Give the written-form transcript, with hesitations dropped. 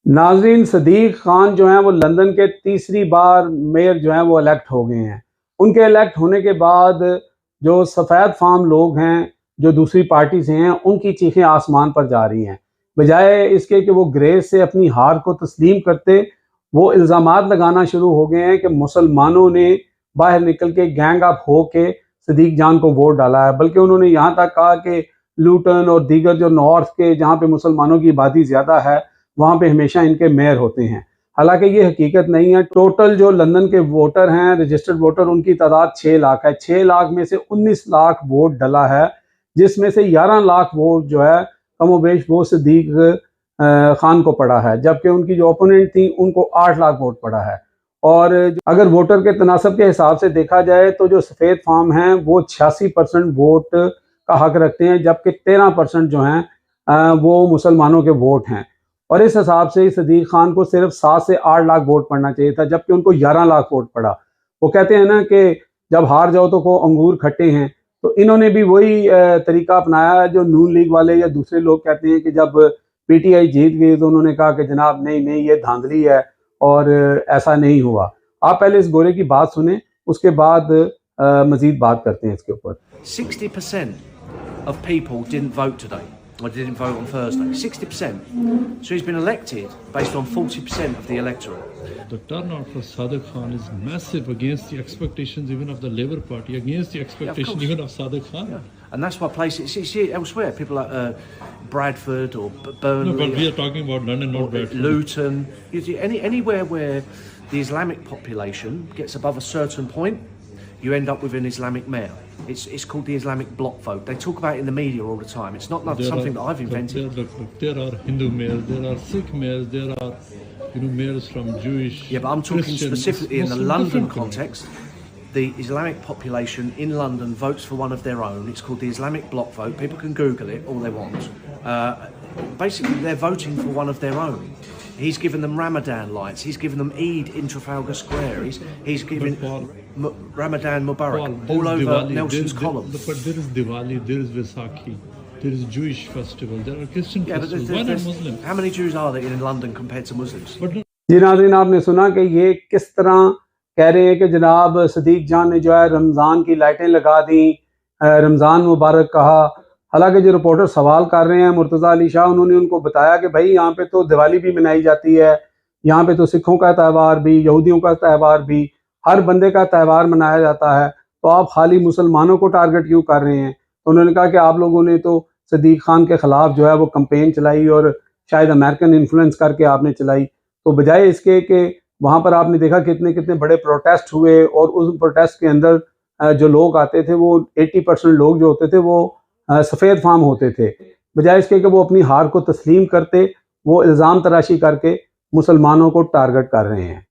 नाज़रीन, सदीक खान जो हैं वो लंदन के तीसरी बार मेयर जो हैं वो इलेक्ट हो गए हैं। उनके इलेक्ट होने के बाद जो सफ़ेद फार्म लोग हैं, जो दूसरी पार्टी से हैं, उनकी चीखें आसमान पर जा रही हैं। बजाय इसके कि वो ग्रेस से अपनी हार को तस्लीम करते, वो इल्ज़ामात लगाना शुरू हो गए हैं कि मुसलमानों ने बाहर निकल के गैंग अप हो के सदीक जान को वोट डाला है। बल्कि उन्होंने यहाँ तक कहा कि लूटन और दीगर जो नॉर्थ के जहाँ पे मुसलमानों की आबादी ज़्यादा है, वहाँ पे हमेशा इनके मेयर होते हैं। हालांकि ये हकीकत नहीं है। टोटल जो लंदन के वोटर हैं, रजिस्टर्ड वोटर, उनकी तादाद 6 लाख है। 6 लाख में से 19 लाख वोट डला है, जिसमें से 11 लाख वोट जो है कमोबेश वो सदीक खान को पड़ा है, जबकि उनकी जो ओपोनेंट थी उनको 8 लाख वोट पड़ा है। और अगर वोटर के तनासब के हिसाब से देखा जाए तो जो सफ़ेद फार्म हैं वो 86% वोट का हक रखते हैं, जबकि 13% जो हैं वो मुसलमानों के वोट हैं। और इस हिसाब से सदीक खान को सिर्फ 7 से 8 लाख वोट पड़ना चाहिए था, जबकि उनको 11 लाख वोट पड़ा। वो कहते हैं ना कि जब हार जाओ तो को अंगूर खट्टे हैं, तो इन्होंने भी वही तरीका अपनाया जो नून लीग वाले या दूसरे लोग कहते हैं कि जब पीटीआई जीत गई तो उन्होंने कहा कि जनाब नहीं नहीं, ये धांधली है और ऐसा नहीं हुआ। आप पहले इस गोरे की बात सुने, उसके बाद मजीद बात करते हैं इसके ऊपर। 60% of people didn't vote today. I didn't vote on Thursday. 60%. So he's been elected based on 40% of the electorate. The turnout for Sadiq Khan is massive against the expectations even of the Labour Party, against the expectation even of Sadiq Khan. Yeah. And that's why places, see it elsewhere. People like Bradford or Burnley. No, but we are talking about London, not Bradford. Luton. Anywhere where the Islamic population gets above a certain point, you end up with an Islamic mayor. It's called the Islamic block vote. They talk about it in the media all the time. It's not something that I've invented. There are Hindu mayors, there are Sikh mayors, there are mayors from Jewish. Yeah, but I'm talking Christian, specifically in the London context. The Islamic population in London votes for one of their own. It's called the Islamic block vote. People can Google it all they want. Basically, they're voting for one of their own. He's given them Ramadan lights. He's given them Eid in Trafalgar Square. He's given Ramadan Mubarak all over Diwali, Nelson's column. But there is Diwali, there is Vaisakhi, there is Jewish festival, there are Christian festivals. Why not Muslims? How many Jews are there in London compared to Muslims? जी नाज़रीन, आपने सुना कि ये किस तरह कह रहे हैं कि जनाब सदीक जान ने जो है रमज़ान की लाइटें लगा दी, रमज़ान मुबारक कहा। हालांकि जो रिपोर्टर सवाल कर रहे हैं मुर्तज़ा अली शाह, उन्होंने उनको बताया कि भाई यहाँ पे तो दिवाली भी मनाई जाती है, यहाँ पे तो सिखों का त्यौहार भी, यहूदियों का त्यौहार भी, हर बंदे का त्यौहार मनाया जाता है, तो आप खाली मुसलमानों को टारगेट क्यों कर रहे हैं। तो उन्होंने कहा कि आप लोगों ने तो सदीक खान के ख़िलाफ़ जो है वो कंपेन चलाई और शायद अमेरिकन इन्फ्लुएंस करके आपने चलाई। तो बजाय इसके कि वहाँ पर आपने देखा कितने कितने बड़े प्रोटेस्ट हुए, और उस प्रोटेस्ट के अंदर जो लोग आते थे वो 80% लोग जो होते थे वो सफ़ेद फार्म होते थे। बजाय इसके कि वो अपनी हार को तस्लीम करते, वो इल्ज़ाम तराशी करके मुसलमानों को टारगेट कर रहे हैं।